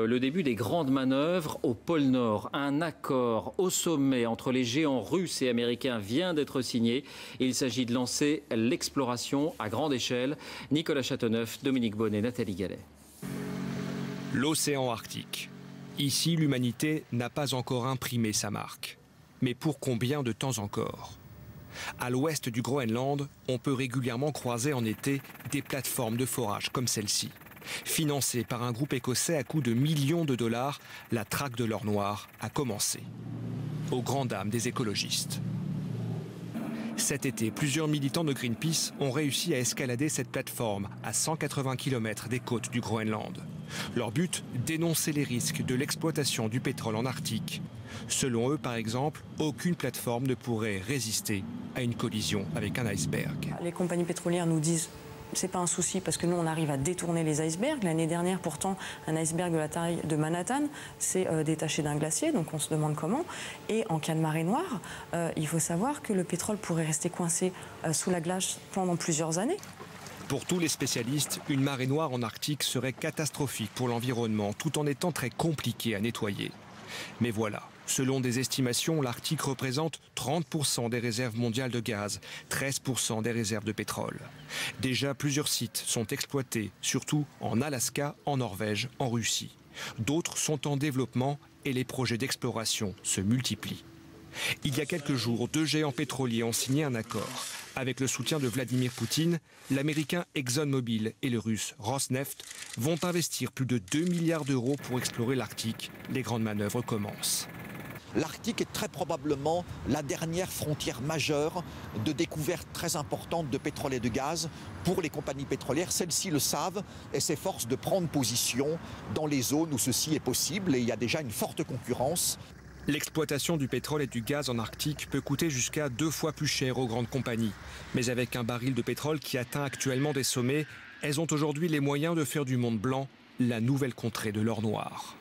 le début des grandes manœuvres au pôle Nord. Un accord au sommet entre les géants russes et américains vient d'être signé. Il s'agit de lancer l'exploration à grande échelle. Nicolas Châteauneuf, Dominique Bonnet, Nathalie Gallet. L'océan Arctique. Ici, l'humanité n'a pas encore imprimé sa marque. Mais pour combien de temps encore ? À l'ouest du Groenland, on peut régulièrement croiser en été des plateformes de forage comme celle-ci. Financée par un groupe écossais à coût de millions de dollars, la traque de l'or noir a commencé. Aux grandes dames des écologistes. Cet été, plusieurs militants de Greenpeace ont réussi à escalader cette plateforme à 180 km des côtes du Groenland. Leur but, dénoncer les risques de l'exploitation du pétrole en Arctique. Selon eux, par exemple, aucune plateforme ne pourrait résister à une collision avec un iceberg. Les compagnies pétrolières nous disent c'est pas un souci parce que nous on arrive à détourner les icebergs. L'année dernière pourtant un iceberg de la taille de Manhattan s'est détaché d'un glacier, donc on se demande comment. Et en cas de marée noire, il faut savoir que le pétrole pourrait rester coincé sous la glace pendant plusieurs années. Pour tous les spécialistes, une marée noire en Arctique serait catastrophique pour l'environnement tout en étant très compliquée à nettoyer. Mais voilà, selon des estimations, l'Arctique représente 30% des réserves mondiales de gaz, 13% des réserves de pétrole. Déjà, plusieurs sites sont exploités, surtout en Alaska, en Norvège, en Russie. D'autres sont en développement et les projets d'exploration se multiplient. Il y a quelques jours, deux géants pétroliers ont signé un accord. Avec le soutien de Vladimir Poutine, l'américain ExxonMobil et le russe Rosneft vont investir plus de 2 milliards d'euros pour explorer l'Arctique. Les grandes manœuvres commencent. L'Arctique est très probablement la dernière frontière majeure de découverte très importante de pétrole et de gaz pour les compagnies pétrolières. Celles-ci le savent et s'efforcent de prendre position dans les zones où ceci est possible et il y a déjà une forte concurrence. L'exploitation du pétrole et du gaz en Arctique peut coûter jusqu'à 2 fois plus cher aux grandes compagnies. Mais avec un baril de pétrole qui atteint actuellement des sommets, elles ont aujourd'hui les moyens de faire du monde blanc la nouvelle contrée de l'or noir.